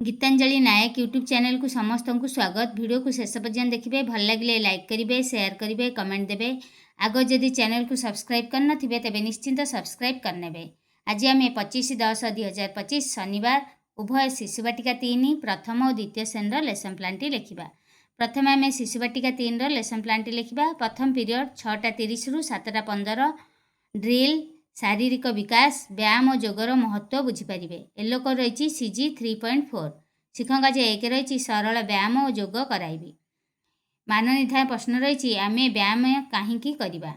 गीतांजलि नायक YouTube channel को समस्त को स्वागत। वीडियो को शेष पर्यंत देखिए, भल लगे लाइक करेंगे, शेयर करेंगे, कमेंट देवे। आग जदि चैनल को सब्सक्राइब करन तेज निश्चिंत सब्सक्राइब करने। आज आम 25/10/2025 शनिवार उभय शिशुवाटिका 3 प्रथम और द्वितीय श्रेणी लेसन प्लांटी लिखा। प्रथम आम शिशुवाटिका 3 लेसन प्लांटी लिखा। प्रथम पीरियड 6:30 रु 7:15 ड्रिल शारीरिक विकास व्यायाम और योगर महत्व बुझीपारे। एलोक रही CG 3.4 शिक्षक आज 1 रही सरल व्यायाम और योग कराइबी। मान निर्धारण प्रश्न रही आम व्यायाम कहीं करवा।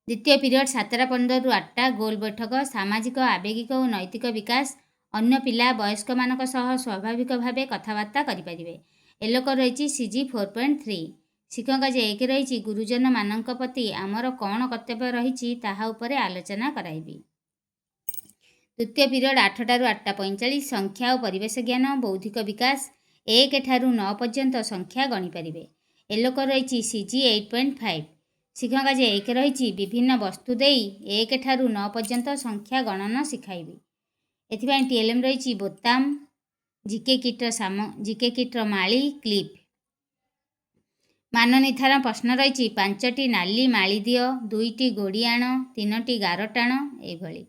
द्वितीय पीरियड 7:15 रु 8 गोल बैठक सामाजिक आवेगिक और नैतिक विकास अन्य पिला वयस्क मानक सह स्वाभाविक भाव कथबार्ता करें। एलोक रही CG 4.3 शिक्षक आज 1 रही गुरुजन मानक प्रति आमर कौन कर्तव्य रही आलोचना कराइबी। तृतीय पीरियड 8 रु 8:45 संख्या और परिवेश ज्ञान बौद्धिक विकास 1 ठारू 9 पर्यंत संख्या गणिपारे। एलोक रही CG 8.5 शिक्षक आज 1 रही विभिन्न वस्तु दे 1 ठारू 9 पर्यंत संख्या गणना शिखाइबी। एथिपाई TLM रही बोताम जीके किट्र माली क्लिप। मान निर्धारण प्रश्न रही 5टी नाली माली दियो, 2टी गोड़ी आण, 3टी गार टाण एभली।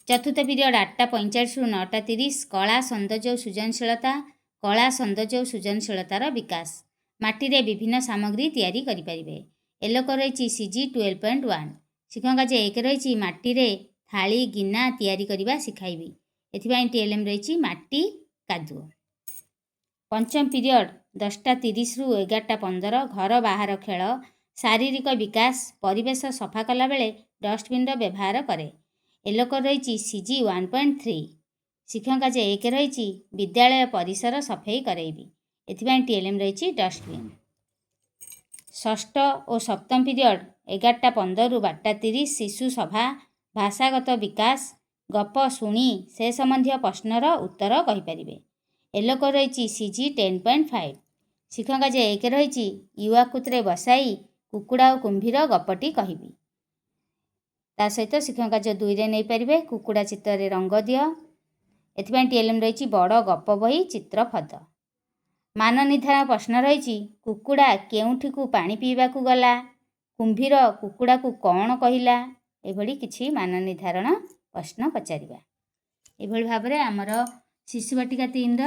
चतुर्थ पीरियड 8:45 रु 9:30 कला सौंदर्य और सृजनशीलता कला सौंदर्य और सृजनशीलतार विकास माटी रे विभिन्न सामग्री तैयारी करें। एलोक रही CG 12.1 शिक्षक आज 1 रही माटी रे थाली गिना तैयारी करने शिखाइबी। एथिपाई TLM रही माटी कादुओ। पंचम पीरियड 10:30 रु 11:15 घर बाहर खेल शारीरिक विकास परिवेश सफा कला बेले डस्टबिन व्यवहार करे। एलोक रही CG 1.3 शिक्षक आज 1 रही विद्यालय परिसर सफाई कराइबी। एथिपाई TLM रही डस्टबिन। षष्ठ और सप्तम पीरियड 11:15 रु 12:30 शिशु सभा भाषागत विकास गप शुणी से संबंधी प्रश्नर उत्तर कहींपारे। एलोक रही CG 10.5 शिक्षक आज 1 रही युवाकुत्रे बसाई कुकुड़ा और कुंभीर गपटी कहबी। ता सहित शिक्षक आज 2 रे नहीं पारे कुकुड़ा चित्र रंग दियो। एथिपाई TLM रही बड़ गप बही चित्र फद। मान निर्धारण प्रश्न रही कुकुड़ा केउठी को पानी पीवा को गला, कुंभीर कुकुड़ा को कौन कहला, एभली किछि मान निर्धारण प्रश्न पचारिबा। एभली भाव में आमर शिशुवाटिका 3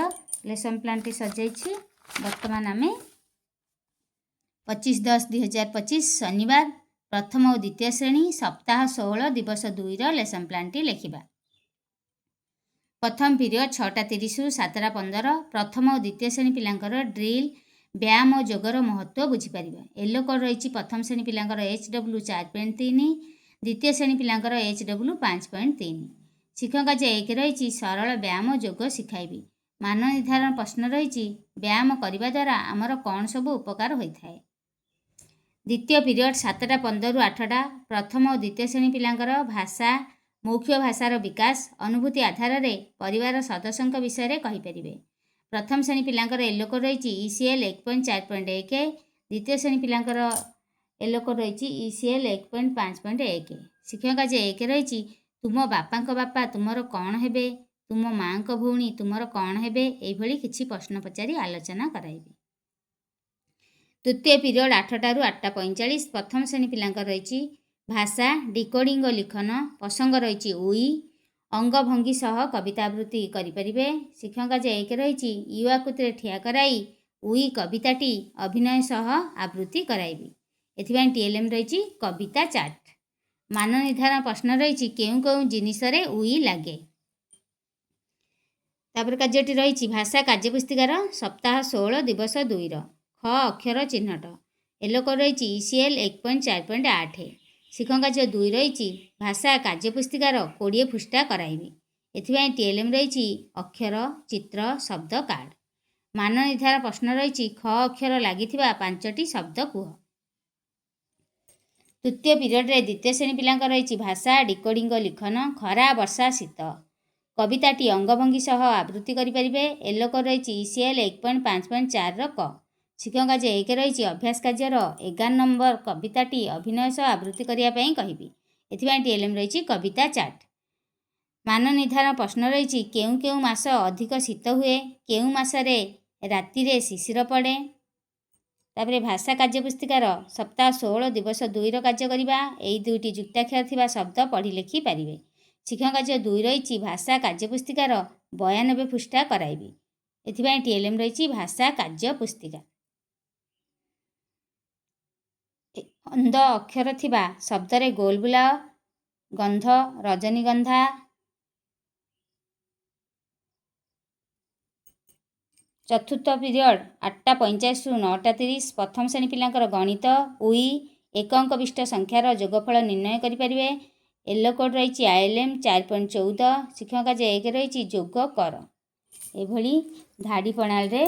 लेसन प्लांटी सजाई। वर्तमान आम 25/10/2025 शनिवार प्रथम और द्वितीय श्रेणी सप्ताह 16 दिवस 2 लेसन प्लांटी लिखा। प्रथम पीरियड 6:30 रु 7:15 प्रथम और द्वितीय श्रेणी पिलांकर ड्रिल व्यायाम और योगर महत्व बुझीपारे। एलोक रही प्रथम श्रेणी पिलांकर HW 4.3 द्वितीय श्रेणी पिलांकर HW 5.3 शिक्षक आज 1 रही सरल व्यायाम और योग शिखाइबी। मान निर्धारण प्रश्न रही व्यायाम करने द्वारा आमर कौन सब उपकार होता है। द्वितीय पीरियड 7:15 रु 8 प्रथम और द्वितीय श्रेणी पिलांकर भाषा मौखिक भाषार विकास अनुभूति आधार में परिवार सदस्यों विषय कहींपारे। प्रथम श्रेणी पिलांकर एलोक रही ECL 1.4.1 द्वितीय श्रेणी पिलांकर एलोक रही ECL 1.5.1 शिक्षक आज 1 रही तुम बापा बापा तुमर कौन हेबे, तुम माँ को भौणी तुमर कौन हेबे, एभली किछि प्रश्न पचारि आलोचना कराइबी। तृतीय पीरियड 8 रु 8:45 प्रथम श्रेणी पिलांकर रही भाषा डिकोडिंग लिखन प्रसंग रही उई अंगभंगी सह कविता आवृत्ति करें। शिक्षक आज 1 रही युवाकुत्रे ठिया कराई उई कविताटी अभिनय सह आवृत्ति कराइबी। एथिपाई TLM रही कविता चार्ट। मान निर्धारण प्रश्न रही केउं केउं जिनिस रे उई लागे। तापर कार्यटी रही भाषा कार्यपुस्तिकार सप्ताह 16 दिवस 2 ख अक्षर चिन्हट। एलोक रही ECL 1.4.8 शिक्षक आज 2 रही भाषा कार्यपुस्तिकार 20 पृष्ठा कराइबी। एथिपाई TLM रही अक्षर चित्र शब्द कार्ड। मान निर्धारण प्रश्न रही ख अक्षर लगिथिबा 5टी शब्द कुह। तृतीय पीरियड रे द्वितीय श्रेणी पिलांकर रही भाषा डिकोडिंग लिखन खरा वर्षा शीत कविताटी अंगभंगी सह आवृत्ति करें। एलोक रही ECL 1.5.4 क शिक्षक आज 1 रही अभ्यास कार्यर 11 नंबर कविताटी अभिनय सह आवृत्ति करने कहबी। एथिपाई TLM रही कविता चार्ट। ମାନ ନିର୍ଦ୍ଧାରଣ ପ୍ରଶ୍ନ ରହିଛି କେଉଁ କେଉଁ ମାସ ଅଧିକ ଶୀତ ହୁଏ, କେଉଁ ମାସରେ ରାତିରେ ଶିଶିର ପଡ଼େ। ତାପରେ ଭାଷା କାର୍ଯ୍ୟପୁସ୍ତିକାର ସପ୍ତାହ 16 ଦିବସ 2ର କାର୍ଯ୍ୟ କରିବା। ଏହି 2ଟି ଯୁକ୍ତାକ୍ଷର ଥିବା ଶବ୍ଦ ପଢ଼ି ଲେଖିପାରିବେ। ଶିକ୍ଷଣ କାର୍ଯ୍ୟ 2 ରହିଛି ଭାଷା କାର୍ଯ୍ୟପୁସ୍ତିକାର 92 ପୃଷ୍ଠା କରାଇବି। ଏଥିପାଇଁ TLM ରହିଛି ଭାଷା କାର୍ଯ୍ୟପୁସ୍ତିକା। ଅନ୍ଧ ଅକ୍ଷର ଥିବା ଶବ୍ଦରେ ଗୋଲ ବୁଲାଅ। ଗନ୍ଧ, ରଜନୀଗନ୍ଧା। ଚତୁର୍ଥ ପିରିୟଡ଼ 8ଟା 45ରୁ 9ଟା 30। ପ୍ରଥମ ଶ୍ରେଣୀ ପିଲାଙ୍କର ଗଣିତ। ଉଇ ଏକ ଅଙ୍କ ବିଶିଷ୍ଟ ସଂଖ୍ୟାର ଯୋଗଫଳ ନିର୍ଣ୍ଣୟ କରିପାରିବେ। ୟେଲୋ କୋଡ୍ ରହିଛି ILM 4.14। ଶିକ୍ଷଣ କାର୍ଯ୍ୟ 1 ରହିଛି ଯୋଗ କର। ଏଭଳି ଧାଡ଼ି ପ୍ରଣାଳୀରେ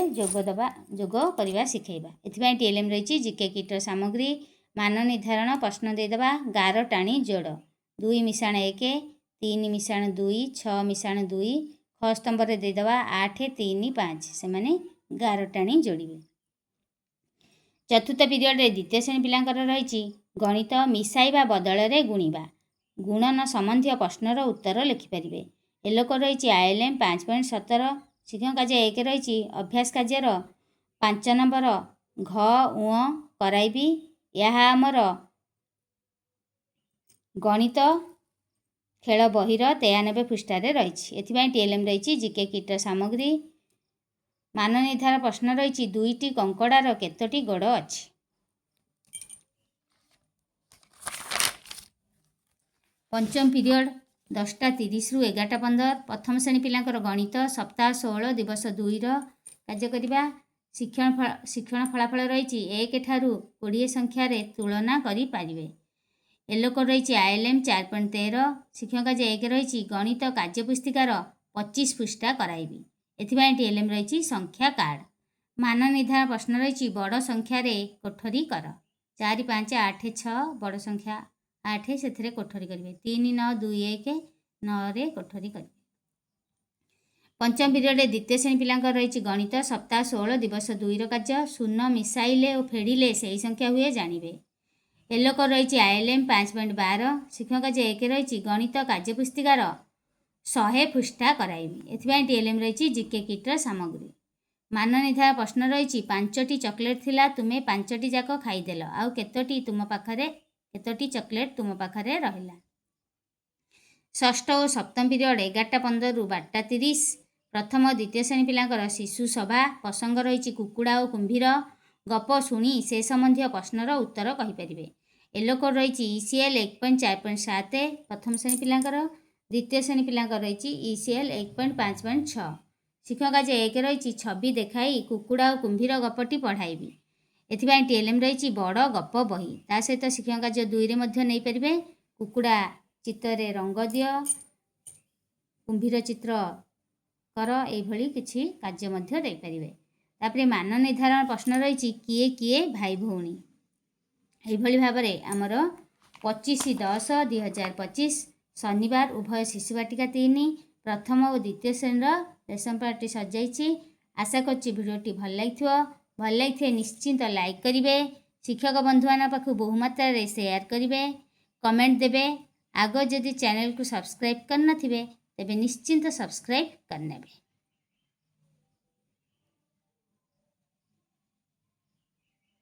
ଯୋଗ କରିବା ଶିଖାଇବା। ଏଥିପାଇଁ TLM ରହିଛି GK କିଟ୍ର ସାମଗ୍ରୀ। ମାନ ନିର୍ଦ୍ଧାରଣ ପ୍ରଶ୍ନ ଦେଇଦେବା। ଗାର ଟାଣି ଯୋଡ଼ 2 ମିଶାଣ 1, 3 ମିଶାଣ 2, 6 ମିଶାଣ 2। ଖ ସ୍ତମ୍ଭରେ ଦେଇଦେବା 8, 3, 5। ସେମାନେ ଗାର ଟାଣି ଯୋଡ଼ିବେ। ଚତୁର୍ଥ ପିରିୟଡ଼ରେ ଦ୍ୱିତୀୟ ଶ୍ରେଣୀ ପିଲାଙ୍କର ରହିଛି ଗଣିତ। ମିଶାଇବା ବଦଳରେ ଗୁଣିବା। ଗୁଣନ ସମ୍ବନ୍ଧୀୟ ପ୍ରଶ୍ନର ଉତ୍ତର ଲେଖିପାରିବେ। ୟେଲୋ କୋଡ୍ ରହିଛି ILM 5.17। ଶିକ୍ଷଣ କାର୍ଯ୍ୟ 1 ରହିଛି ଅଭ୍ୟାସ କାର୍ଯ୍ୟର 5 ନମ୍ବର ଘ ଉଁ କରାଇବି। ଏହା ଆମର ଗଣିତ ଖେଳ ବହିର 93 ପୃଷ୍ଠାରେ ରହିଛି। ଏଥିପାଇଁ TLM ରହିଛି GK କିଟ୍ର ସାମଗ୍ରୀ। ମାନ ନିର୍ଦ୍ଧାରଣ ପ୍ରଶ୍ନ ରହିଛି 2ଟି କଙ୍କଡ଼ାର କେତୋଟି ଗୋଡ଼ ଅଛି। ପଞ୍ଚମ ପିରିୟଡ଼ 10ଟା 30ରୁ 11ଟା 15। ପ୍ରଥମ ଶ୍ରେଣୀ ପିଲାଙ୍କର ଗଣିତ। ସପ୍ତାହ 16 ଦିବସ 2ର କାର୍ଯ୍ୟ କରିବା। ଶିକ୍ଷଣ ଫଳାଫଳ ରହିଛି 1 ଠାରୁ 20 ସଂଖ୍ୟାରେ ତୁଳନା କରିପାରିବେ। ୟେଲୋ କୋଡ୍ ରହିଛି ILM 4.13। ଶିକ୍ଷଣ କାର୍ଯ୍ୟ 1 ରହିଛି ଗଣିତ କାର୍ଯ୍ୟପୁସ୍ତିକାର 25 ପୃଷ୍ଠା କରାଇବି। ଏଥିପାଇଁ TLM ରହିଛି ସଂଖ୍ୟା କାର୍ଡ଼। ମାନ ନିର୍ଦ୍ଧାରଣ ପ୍ରଶ୍ନ ରହିଛି ବଡ଼ ସଂଖ୍ୟାରେ କୋଠରୀ କର। 4, 5, 8, 6 ବଡ଼ ସଂଖ୍ୟା 8 ସେଥିରେ କୋଠରୀ କରିବେ। 3, 9, 2, 1 9ରେ କୋଠରୀ କରିବେ। ପଞ୍ଚମ ପିରିୟଡ଼ରେ ଦ୍ୱିତୀୟ ଶ୍ରେଣୀ ପିଲାଙ୍କର ରହିଛି ଗଣିତ। ସପ୍ତାହ 16 ଦିବସ 2ର କାର୍ଯ୍ୟ। ଶୂନ ମିଶାଇଲେ ଓ ଫେଡ଼ିଲେ ସେହି ସଂଖ୍ୟା ହୁଏ ଜାଣିବେ। ୟେଲୋ କୋଡ୍ ରହିଛି ILM 5.12। ଶିକ୍ଷଣ କାର୍ଯ୍ୟ 1 ରହିଛି ଗଣିତ କାର୍ଯ୍ୟପୁସ୍ତିକାର 100 ପୃଷ୍ଠା କରାଇବି। ଏଥିପାଇଁ TLM ରହିଛି GK କିଟ୍ର ସାମଗ୍ରୀ। ମାନ ନିର୍ଦ୍ଧାରଣ ପ୍ରଶ୍ନ ରହିଛି 5ଟି ଚକୋଲେଟ୍ ଥିଲା, ତୁମେ 5ଟି ଯାକ ଖାଇଦେଲ, ଆଉ କେତୋଟି ଚକୋଲେଟ୍ ତୁମ ପାଖରେ ରହିଲା। ଷଷ୍ଠ ଓ ସପ୍ତମ ପିରିୟଡ଼ 11ଟା 15ରୁ 12ଟା 30। ପ୍ରଥମ ଓ ଦ୍ୱିତୀୟ ଶ୍ରେଣୀ ପିଲାଙ୍କର ଶିଶୁ ସଭା। ପ୍ରସଙ୍ଗ ରହିଛି କୁକୁଡ଼ା ଓ କୁମ୍ଭୀର। ଗପ ଶୁଣି ସେ ସମ୍ବନ୍ଧୀୟ ପ୍ରଶ୍ନର ଉତ୍ତର କହିପାରିବେ। ୟେଲୋ କୋଡ୍ ରହିଛି ECL 1.4.7 ପ୍ରଥମ ଶ୍ରେଣୀ ପିଲାଙ୍କର। ଦ୍ୱିତୀୟ ଶ୍ରେଣୀ ପିଲାଙ୍କର ରହିଛି ECL 1.5.6। ଶିକ୍ଷଣ କାର୍ଯ୍ୟ 1 ରହିଛି ଛବି ଦେଖାଇ କୁକୁଡ଼ା ଓ କୁମ୍ଭୀର ଗପଟି ପଢ଼ାଇବି। ଏଥିପାଇଁ TLM ରହିଛି ବଡ଼ ଗପ ବହି। ତା ସହିତ ଶିକ୍ଷଣ କାର୍ଯ୍ୟ 2ରେ ମଧ୍ୟ ନେଇପାରିବେ। କୁକୁଡ଼ା ଚିତ୍ରରେ ରଙ୍ଗ ଦିଅ, କୁମ୍ଭୀର ଚିତ୍ର କର, ଏଇଭଳି କିଛି କାର୍ଯ୍ୟ ମଧ୍ୟ ଦେଇପାରିବେ। ତାପରେ ମାନ ନିର୍ଦ୍ଧାରଣ ପ୍ରଶ୍ନ ରହିଛି କିଏ କିଏ ଭାଇ ଭଉଣୀ। ଏଇଭଳି ଭାବରେ ଆମର 25/10/2025 ଶନିବାର ଉଭୟ ଶିଶୁ ବାଟିକା 3 ପ୍ରଥମ ଓ ଦ୍ୱିତୀୟ ଶ୍ରେଣୀର ଲେସନ୍ ପାର୍ଟଟି ସଜାଇଛି। ଆଶା କରୁଛି ଭିଡ଼ିଓଟି ଭଲ ଲାଗିଥିବ। ଭଲ ଲାଗିଥିଲେ ନିଶ୍ଚିନ୍ତ ଲାଇକ୍ କରିବେ। ଶିକ୍ଷକ ବନ୍ଧୁମାନଙ୍କ ପାଖକୁ ବହୁ ମାତ୍ରାରେ ସେୟାର କରିବେ, କମେଣ୍ଟ ଦେବେ। ଆଗ ଯଦି ଚ୍ୟାନେଲକୁ ସବସ୍କ୍ରାଇବ୍ କରିନଥିବେ ତେବେ ନିଶ୍ଚିନ୍ତ ସବସ୍କ୍ରାଇବ୍ କରିନେବେ।